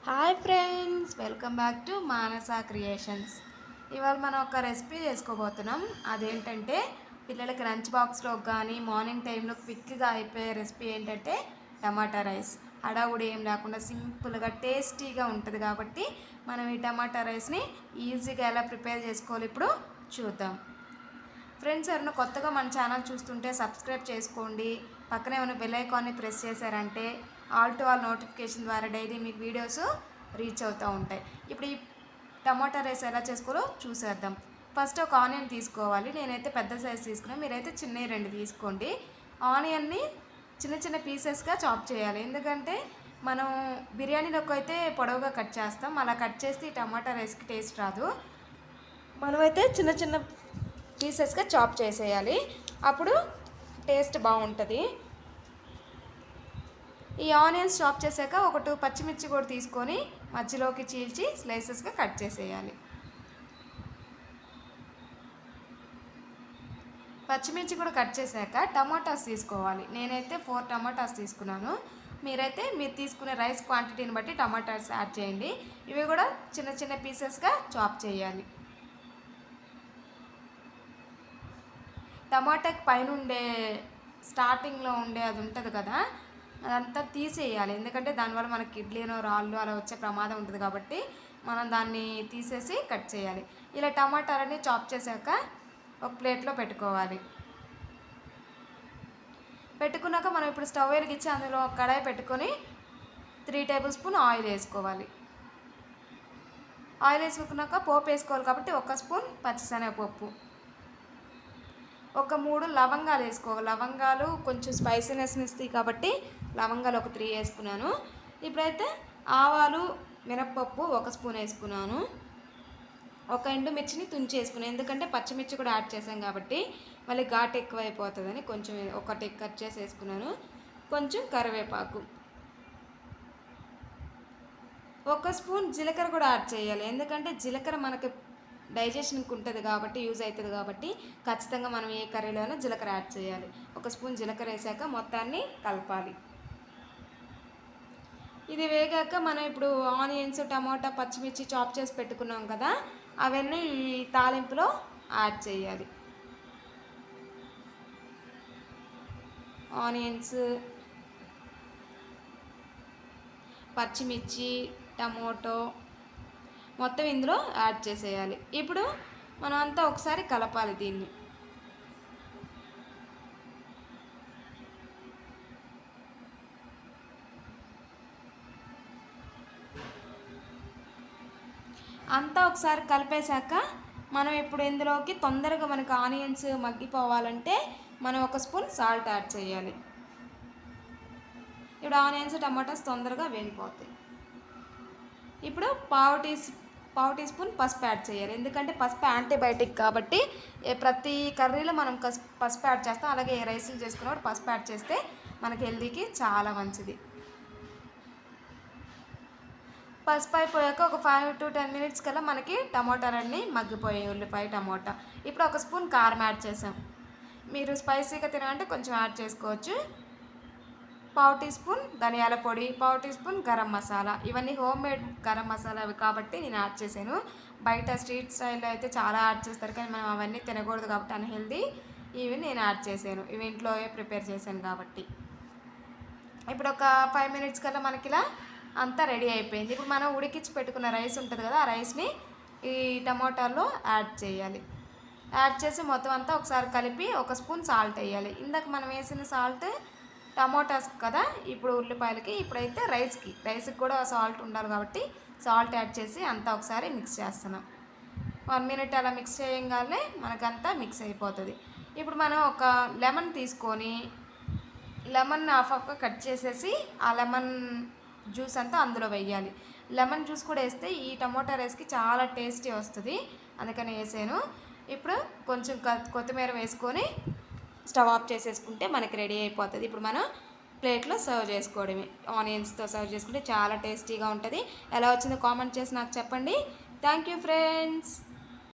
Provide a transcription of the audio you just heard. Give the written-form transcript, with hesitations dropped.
Hi friends, welcome back to Manasa creations. ఇవాళ మనం ఒక రెసిపీ చేసుకోబోతున్నాం. అదేంటంటే పిల్లలకి లంచ్ బాక్స్లో కానీ మార్నింగ్ టైంలో క్విక్గా అయిపోయే రెసిపీ ఏంటంటే టమాటా రైస్. హడావుడి ఏం లేకుండా సింపుల్గా టేస్టీగా ఉంటుంది కాబట్టి మనం ఈ టమాటా రైస్ని ఈజీగా ఎలా ప్రిపేర్ చేసుకోవాలి ఇప్పుడు చూద్దాం. ఫ్రెండ్స్, ఎవరైనా కొత్తగా మన ఛానల్ చూస్తుంటే సబ్స్క్రైబ్ చేసుకోండి. పక్కనే ఉన్న బెల్ ఐకాన్ని ప్రెస్ చేశారంటే ఆల్ టు ఆల్ నోటిఫికేషన్ ద్వారా డైలీ మీకు వీడియోస్ రీచ్ అవుతూ ఉంటాయి. ఇప్పుడు ఈ టమాటా రైస్ ఎలా చేసుకోవాలో చూసేద్దాం. ఫస్ట్ ఒక ఆనియన్ తీసుకోవాలి. నేనైతే పెద్ద సైజ్ తీసుకున్నాను, మీరైతే చిన్నవి 2 తీసుకోండి. ఆనియన్ని చిన్న చిన్న పీసెస్గా చాప్ చేయాలి. ఎందుకంటే మనం బిర్యానీలోకి అయితే పొడవుగా కట్ చేస్తాం, అలా కట్ చేస్తే ఈ టమాటా రైస్కి టేస్ట్ రాదు. మనమైతే చిన్న చిన్న పీసెస్గా చాప్ చేసేయాలి, అప్పుడు టేస్ట్ బాగుంటుంది. ఈ ఆనియన్స్ చాప్ చేశాక ఒక 2 పచ్చిమిర్చి కూడా తీసుకొని మధ్యలోకి చీల్చి స్లైసెస్గా కట్ చేసేయాలి. పచ్చిమిర్చి కూడా కట్ చేశాక టమాటాస్ తీసుకోవాలి. నేనైతే 4 టమాటాస్ తీసుకున్నాను. మీరు తీసుకునే రైస్ క్వాంటిటీని బట్టి టమాటాస్ యాడ్ చేయండి. ఇవి కూడా చిన్న చిన్న పీసెస్గా చాప్ చేయాలి. టమాటాకి పైన ఉండే స్టార్టింగ్లో ఉండే అది ఉంటుంది కదా, అదంతా తీసేయాలి. ఎందుకంటే దానివల్ల మనకి కిడ్నీలో రాళ్ళు అలా వచ్చే ప్రమాదం ఉంటుంది కాబట్టి మనం దాన్ని తీసేసి కట్ చేయాలి. ఇలా టమాటాలన్నీ చాప్ చేశాక ఒక ప్లేట్లో పెట్టుకోవాలి. పెట్టుకున్నాక మనం ఇప్పుడు స్టవ్ వెలిగించి అందులో కడాయి పెట్టుకొని 3 టేబుల్ స్పూన్ ఆయిల్ వేసుకోవాలి. ఆయిల్ వేసుకున్నాక పోపు వేసుకోవాలి కాబట్టి 1 స్పూన్ పచ్చిశనగపప్పు, ఒక 3 లవంగాలు వేసుకోవాలి. లవంగాలు కొంచెం స్పైసీనెస్ని ఇస్తాయి కాబట్టి లవంగాలు ఒక 3 వేసుకున్నాను. ఇప్పుడైతే ఆవాలు, మినప్పప్పు 1 స్పూన్ వేసుకున్నాను. ఒక ఎండుమిర్చిని తుంచి వేసుకున్నాను, ఎందుకంటే పచ్చిమిర్చి కూడా యాడ్ చేసాం కాబట్టి మళ్ళీ ఘాటు ఎక్కువ అయిపోతుందని కొంచెం ఒకటి కట్ చేసి వేసుకున్నాను. కొంచెం కరివేపాకు, 1 స్పూన్ జీలకర్ర కూడా యాడ్ చేయాలి. ఎందుకంటే జీలకర్ర మనకి డైజెషన్కి ఉంటుంది కాబట్టి యూజ్ అవుతుంది కాబట్టి ఖచ్చితంగా మనం ఏ కర్రీలోనైనా జీలకర్ర యాడ్ చేయాలి. 1 స్పూన్ జీలకర్ర వేసాక మొత్తాన్ని కలపాలి. ఇది వేగాక మనం ఇప్పుడు ఆనియన్స్, టమాటా, పచ్చిమిర్చి చాప్ చేసి పెట్టుకున్నాం కదా, అవన్నీ ఈ తాలింపులో యాడ్ చేయాలి. ఆనియన్స్, పచ్చిమిర్చి, టమాటో మొత్తం ఇందులో యాడ్ చేసేయాలి. ఇప్పుడు మనం అంతా ఒకసారి కలపాలి. దీన్ని అంతా ఒకసారి కలిపేశాక మనం ఇప్పుడు ఇందులోకి తొందరగా మనకు ఆనియన్స్ మగ్గిపోవాలంటే మనం 1 స్పూన్ సాల్ట్ యాడ్ చేయాలి. ఇప్పుడు ఆనియన్స్, టమాటాస్ తొందరగా వేగిపోతాయి. ఇప్పుడు పావు టీ స్పూన్ పసుపు యాడ్ చేయాలి. ఎందుకంటే పసుపు యాంటీబయాటిక్ కాబట్టి ప్రతి కర్రీలో మనం పసుపు యాడ్ చేస్తాం. అలాగే రైస్లు చేసుకున్నప్పుడు పసుపు యాడ్ చేస్తే మనకి హెల్దీకి చాలా మంచిది. పసుపు అయిపోయాక ఒక 5 to 10 మినిట్స్ కల్లా మనకి టమాటాలన్నీ మగ్గిపోయాయి, ఉల్లిపాయ, టమాటా. ఇప్పుడు 1 స్పూన్ కారం యాడ్ చేసాం. మీరు స్పైసీగా తినాలంటే కొంచెం యాడ్ చేసుకోవచ్చు. పావు టీ స్పూన్ ధనియాల పొడి, పావు టీ స్పూన్ గరం మసాలా. ఇవన్నీ హోమ్ మేడ్ గరం మసాలా అవి కాబట్టి నేను యాడ్ చేశాను. బయట స్ట్రీట్ స్టైల్లో అయితే చాలా యాడ్ చేస్తారు, కానీ మనం అవన్నీ తినకూడదు కాబట్టి అన్హెల్దీ. ఇవి నేను యాడ్ చేశాను, ఇవి ఇంట్లో ప్రిపేర్ చేశాను కాబట్టి. ఇప్పుడు ఒక 5 మినిట్స్ కల్లా మనకి ఇలా అంతా రెడీ అయిపోయింది. ఇప్పుడు మనం ఉడికించి పెట్టుకున్న రైస్ ఉంటుంది కదా, ఆ రైస్ని ఈ టమాటాల్లో యాడ్ చేయాలి. యాడ్ చేసి మొత్తం అంతా ఒకసారి కలిపి 1 స్పూన్ సాల్ట్ వేయాలి. ఇందాక మనం వేసిన సాల్ట్ టమాటాస్ కదా, ఇప్పుడు ఉల్లిపాయలకి, ఇప్పుడైతే రైస్కి కూడా సాల్ట్ ఉండాలి కాబట్టి సాల్ట్ యాడ్ చేసి అంతా ఒకసారి మిక్స్ చేస్తున్నాం. 1 మినిట్ అలా మిక్స్ చేయగానే మనకంతా మిక్స్ అయిపోతుంది. ఇప్పుడు మనం ఒక లెమన్ తీసుకొని లెమన్ హాఫ్గా కట్ చేసేసి ఆ లెమన్ జ్యూస్ అంతా అందులో వేయాలి. లెమన్ జ్యూస్ కూడా వేస్తే ఈ టమాటా రైస్కి చాలా టేస్టీ వస్తుంది, అందుకని వేసాను. ఇప్పుడు కొంచెం కొత్తిమీర వేసుకొని స్టవ్ ఆఫ్ చేసేసుకుంటే మనకి రెడీ అయిపోతుంది. ఇప్పుడు మనం ప్లేట్లో సర్వ్ చేసుకోవడమే. ఆనియన్స్తో సర్వ్ చేసుకుంటే చాలా టేస్టీగా ఉంటుంది. ఎలా వచ్చిందో కామెంట్ చేసి నాకు చెప్పండి. Thank you friends.